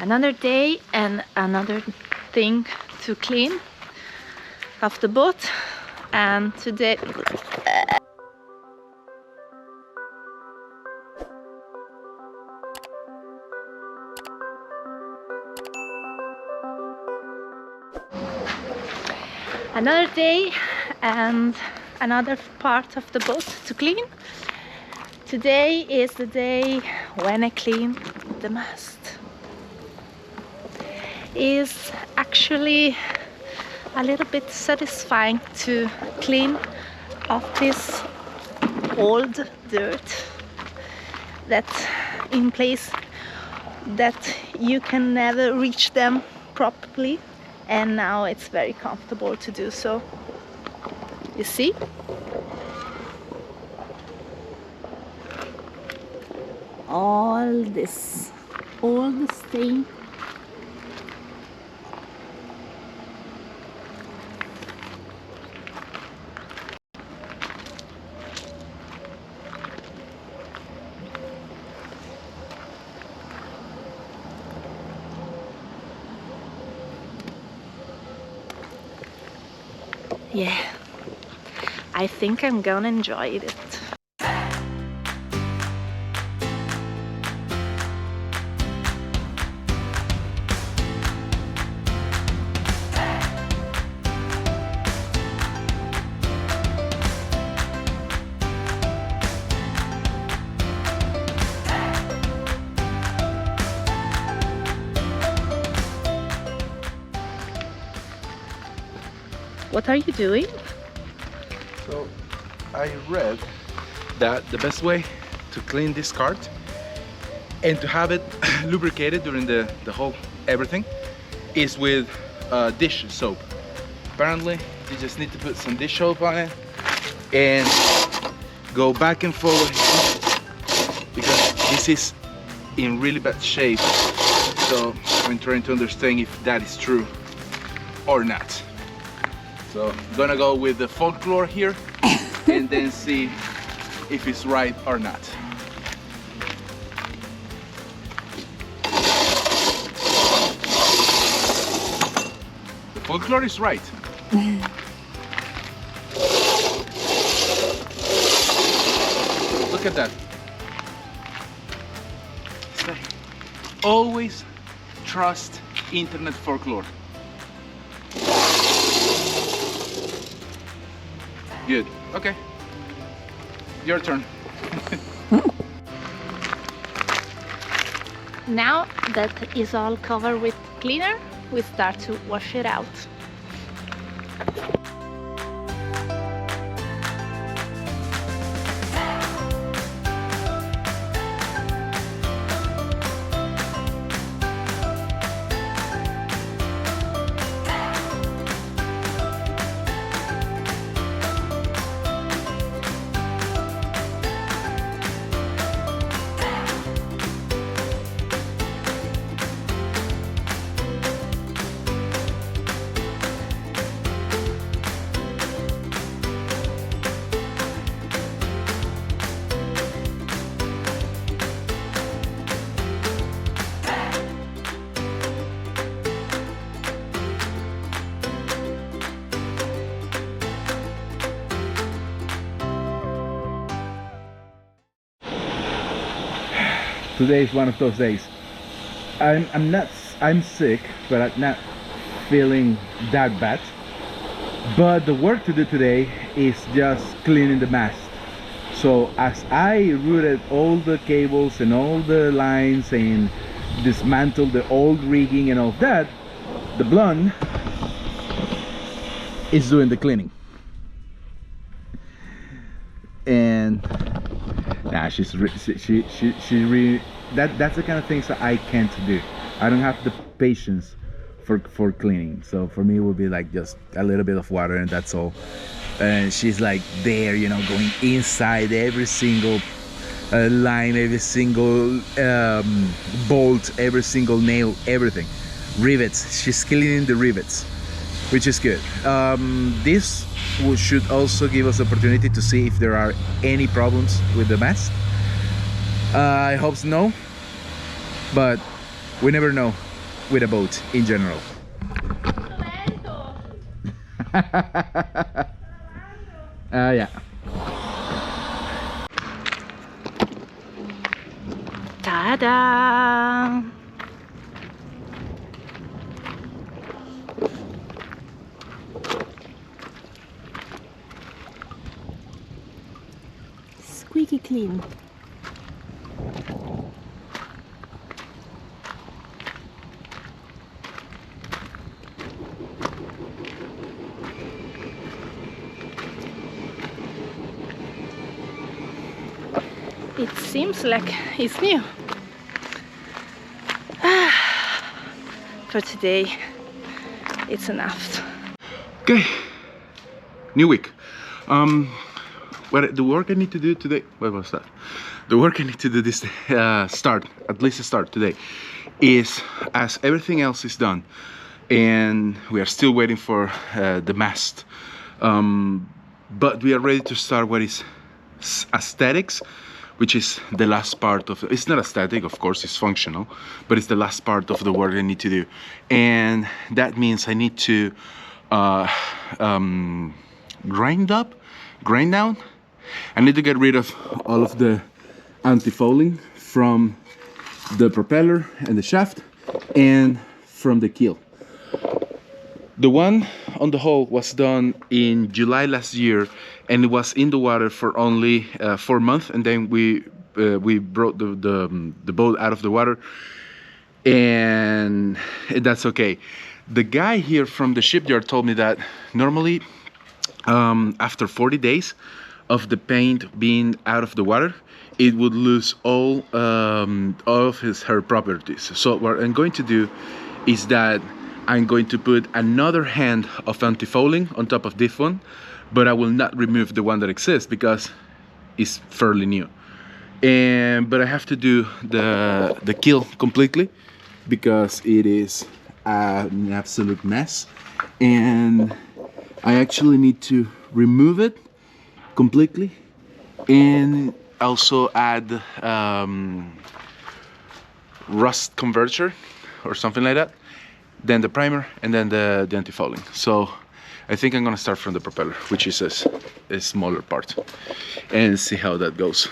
Another day and another thing to clean of the boat. And today another day and another part of the boat to clean. Today is the day when I clean the mast. Is actually a little bit satisfying to clean off this old dirt that's in place that you can never reach them properly, and now it's very comfortable to do so. You see? All this stain. Yeah, I think I'm gonna enjoy it. What are you doing? So I read that the best way to clean this cart and to have it lubricated during the whole everything is with dish soap. Apparently you just need to put some dish soap on it and go back and forward because this is in really bad shape. So I'm trying to understand if that is true or not. So I'm gonna go with the folklore here and then see if it's right or not. The folklore is right. Look at that. It's like, always trust internet folklore. Good. Okay. Your turn. Now that is all covered with cleaner, we start to wash it out. Today is one of those days. I'm sick, but I'm not feeling that bad. But the work to do today is just cleaning the mast. So as I routed all the cables and all the lines and dismantled the old rigging and all of that, the blonde is doing the cleaning. And nah, that's the kind of things that I can't do. I don't have the patience for cleaning. So for me it would be like just a little bit of water and that's all. And she's like there, you know, going inside every single line, every single bolt, every single nail, everything. Rivets, she's cleaning the rivets, which is good. This should also give us the opportunity to see if there are any problems with the mast. I hope no, but we never know. with a boat in general. Yeah. Ta-da! Squeaky clean. It seems like it's new. For today, it's enough. Okay, new week. What the work I need to do today? What was that? The work I need to do this at least start today, is as everything else is done, and we are still waiting for the mast. But we are ready to start what is aesthetics, which is the last part of it's not aesthetic, of course, it's functional, but it's the last part of the work I need to do. And that means I need to grind down. I need to get rid of all of the anti-fouling from the propeller and the shaft and from the keel. The one on the hull was done in July last year, and it was in the water for only 4 months, and then we brought the boat out of the water, and that's okay. The guy here from the shipyard told me that normally after 40 days of the paint being out of the water, it would lose all of her properties. So what I'm going to do is that I'm going to put another hand of anti-fouling on top of this one, but I will not remove the one that exists because it's fairly new. But I have to do the keel completely because it is an absolute mess, and I actually need to remove it completely and also add rust converter or something like that, then the primer, and then the anti-fouling. So I think I'm gonna start from the propeller, which is a smaller part, and see how that goes.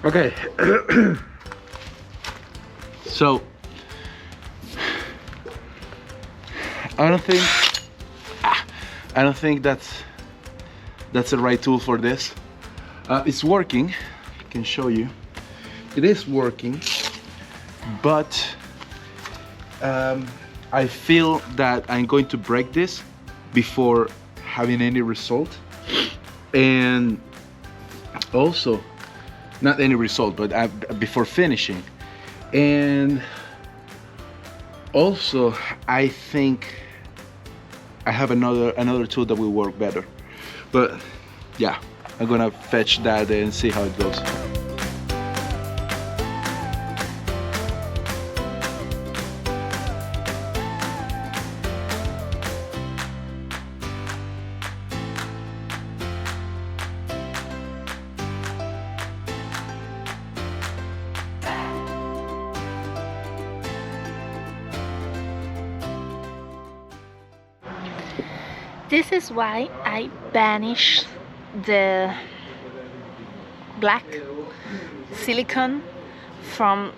Okay, so I don't think that's the right tool for this. It's working. I can show you. It is working, but I feel that I'm going to break this before having any result, and also not any result, but before finishing. And also I think I have another tool that will work better, but yeah, I'm gonna fetch that and see how it goes. This is why I banish the black silicone from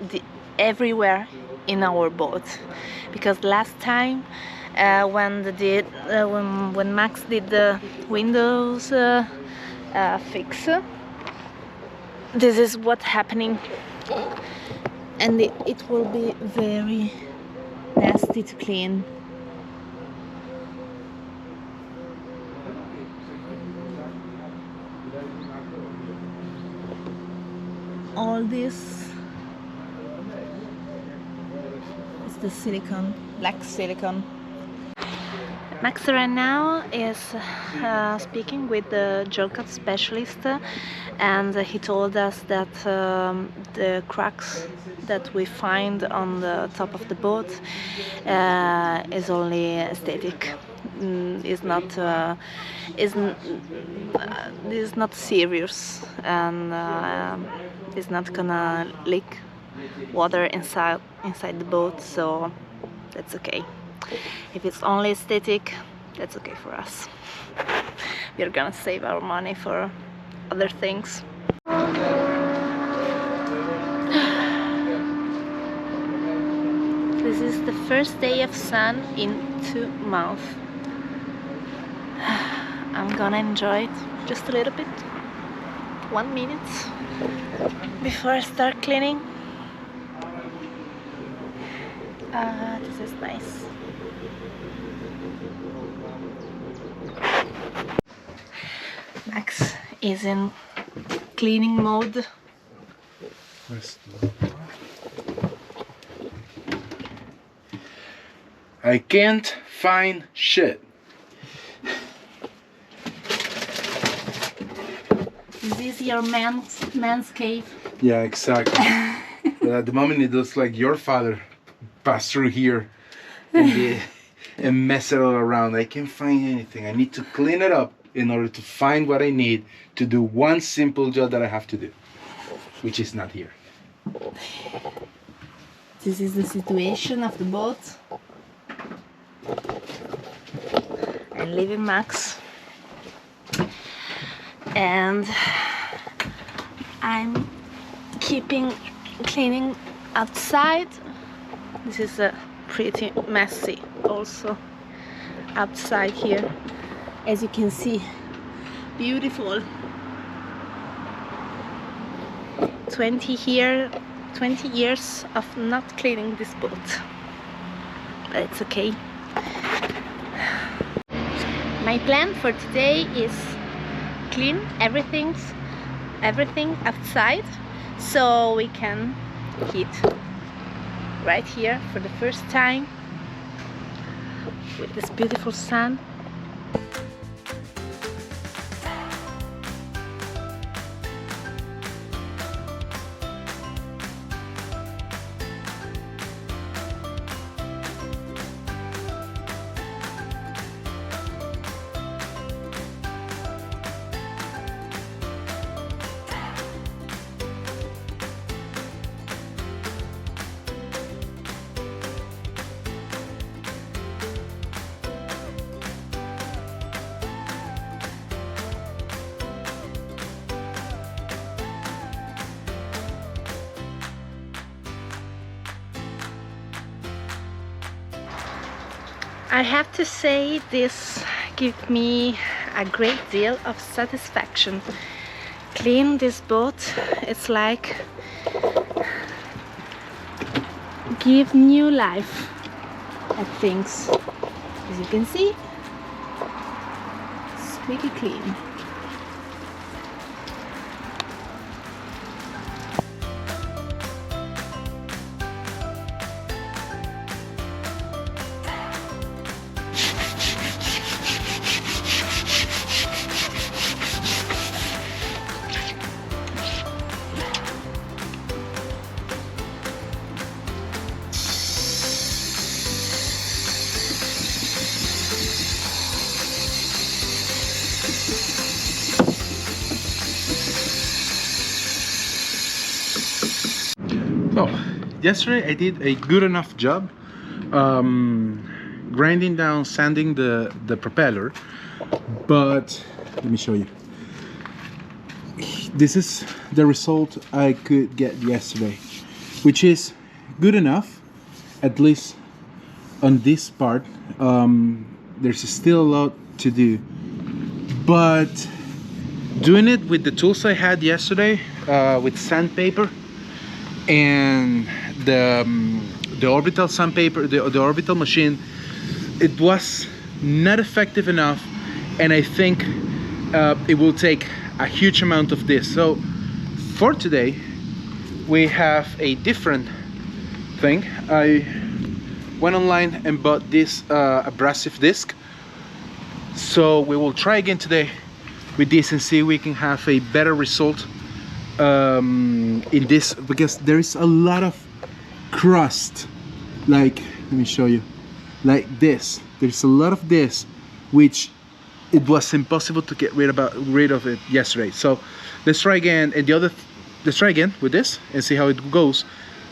everywhere in our boat, because last time when Max did the windows fix, this is what's happening, and it will be very nasty to clean. All this is the silicone, black silicone. Max right now is speaking with the jerk-up specialist, and he told us that the cracks that we find on the top of the boat is only aesthetic. Is not serious, and is not gonna leak water inside the boat, so that's okay. If it's only aesthetic, that's okay for us. We're gonna save our money for other things. This is the first day of sun in 2 months. I'm gonna enjoy it just a little bit. 1 minute before I start cleaning. This is nice. Max is in cleaning mode. I can't find shit. Is this your man's cave? Yeah, exactly. But at the moment it looks like your father passed through here and mess it all around. I can't find anything. I need to clean it up in order to find what I need to do one simple job that I have to do, which is not here. This is the situation of the boat. I'm leaving Max, and I'm keeping cleaning outside. This is pretty messy also outside here, as you can see. Beautiful. 20 years of not cleaning this boat, but it's okay. My plan for today is clean everything outside, so we can eat right here for the first time with this beautiful sun. I have to say, this gives me a great deal of satisfaction. Clean this boat, it's like give new life at things. As you can see, squeaky clean. So, yesterday I did a good enough job grinding down, sanding the propeller, but let me show you. This is the result I could get yesterday, which is good enough, at least on this part. There's still a lot to do, but doing it with the tools I had yesterday, with sandpaper and the orbital sandpaper, the orbital machine, it was not effective enough, and I think it will take a huge amount of this. So for today we have a different thing. I went online and bought this abrasive disc, So we will try again today with this and see if we can have a better result in this, because there is a lot of crust, like, let me show you, like this. There's a lot of this, which it was impossible to get rid of it yesterday. So let's try again, and let's try again with this and see how it goes.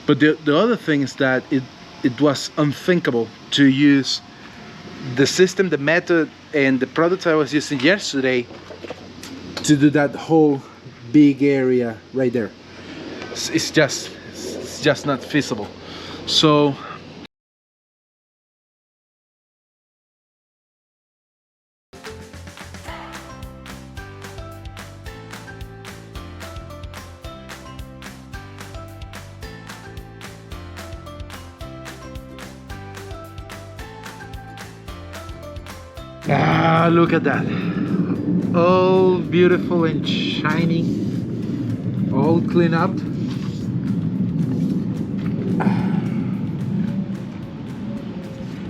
But the other thing is that it was unthinkable to use the system, the method, and the products I was using yesterday to do that whole big area right there. It's just not feasible. So look at that, all beautiful and shiny, all clean up.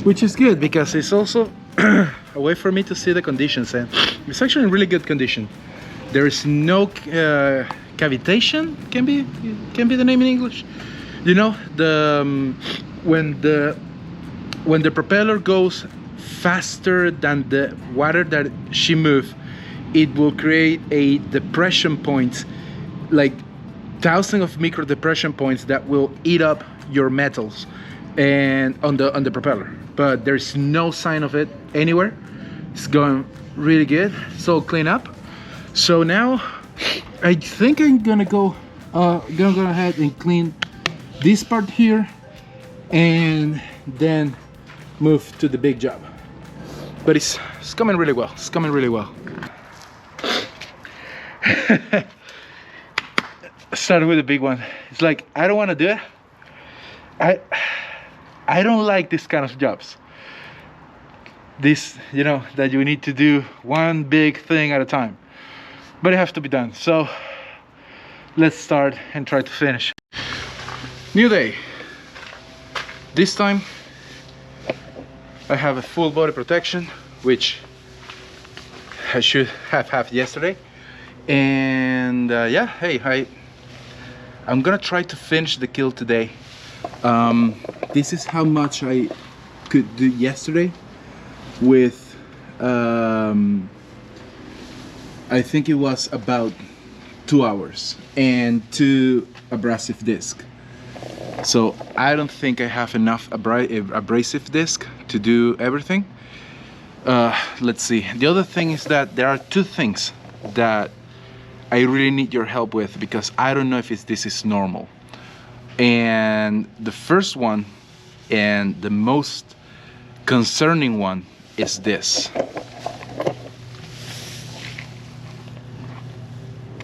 Which is good, because it's also a way for me to see the conditions, and it's actually in really good condition. There is no cavitation, can be the name in English. You know, when the propeller goes faster than the water that she moves, it will create a depression point, like thousands of micro depression points that will eat up your metals and on the propeller. But there's no sign of it anywhere. It's going really good. So clean up. So now I think I'm gonna go ahead and clean this part here, and then move to the big job. But it's coming really well. It's coming really well. Starting with the big one. It's like, I don't want to do it. I don't like this kind of jobs. This, you know, that you need to do one big thing at a time. But it has to be done. So let's start and try to finish. New day. This time I have a full body protection, which I should have had yesterday. And yeah, hey, I'm gonna try to finish the keel today. This is how much I could do yesterday with I think it was about 2 hours and 2 abrasive discs. So I don't think I have enough abrasive disc to do everything. Let's see. The other thing is that there are 2 things that I really need your help with, because I don't know if this is normal. And the first one, and the most concerning one, is this.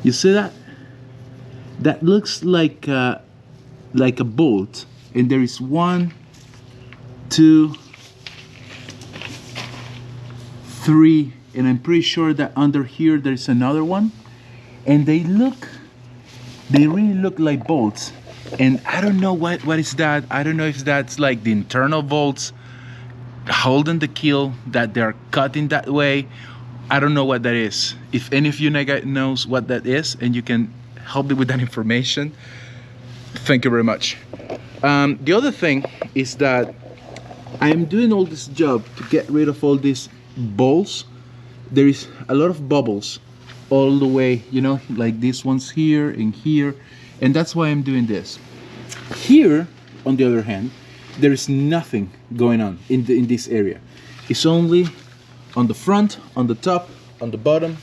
You see that? That looks like a bolt, and there is 1, 2, 3, and I'm pretty sure that under here there's another one, and they really look like bolts. And I don't know what is that. I don't know if that's like the internal bolts holding the keel, that they're cut in that way. I don't know what that is. If any of you knows what that is and you can help me with that information, thank you very much. The other thing is that I am doing all this job to get rid of all these balls. There is a lot of bubbles all the way, you know, like these ones here and here, and that's why I'm doing this. Here, on the other hand, there is nothing going on in this area. It's only on the front, on the top, on the bottom,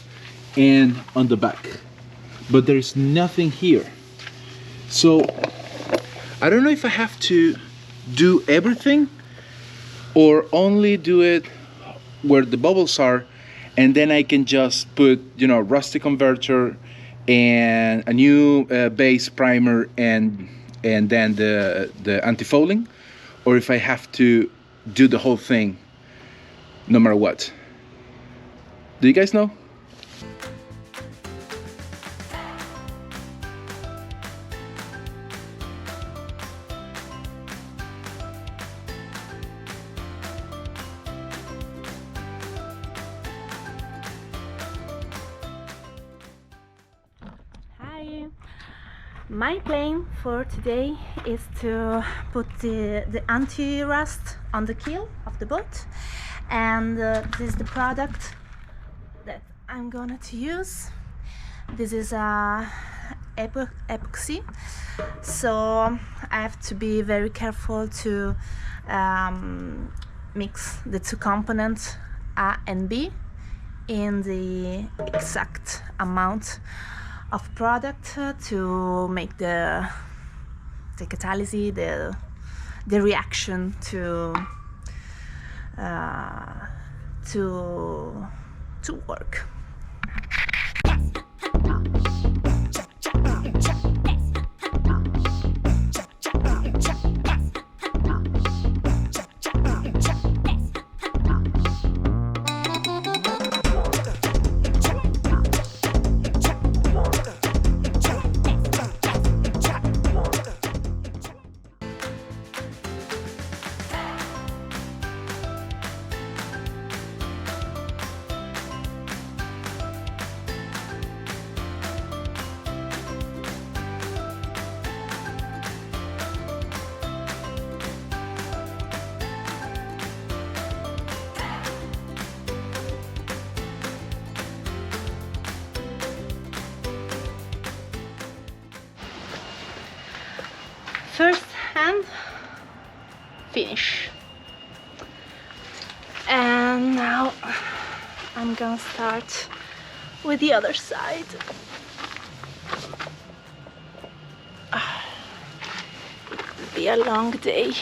and on the back. But there is nothing here. So I don't know if I have to do everything or only do it where the bubbles are, and then I can just put, you know, rusty converter and a new base primer and then the anti-fouling, or if I have to do the whole thing no matter what. Do you guys know? My plan for today is to put the anti-rust on the keel of the boat, and this is the product that I'm gonna to use. This is a epoxy, so I have to be very careful to mix the two components A and B in the exact amount of product to make the catalysis, the reaction to work. First hand finish, and now I'm gonna start with the other side. It will be a long day.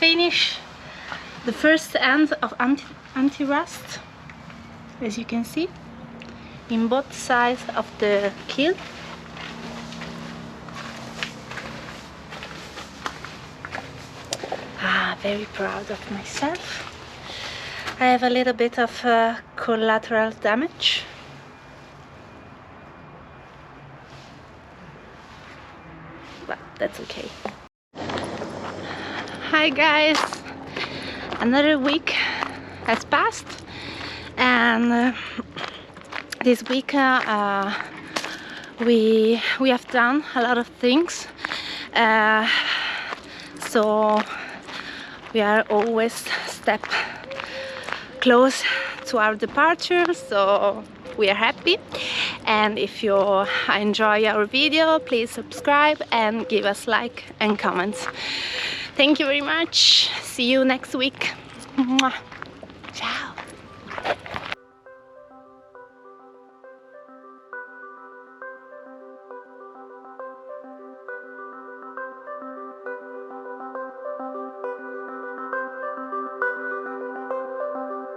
Finish the first end of anti-rust, as you can see, in both sides of the keel. Very proud of myself. I have a little bit of collateral damage. But that's okay. Hi guys, another week has passed, and this week we have done a lot of things, so we are always step close to our departure, so we are happy. And if you enjoy our video, please subscribe and give us like and comments. Thank you very much. See you next week. Mwah.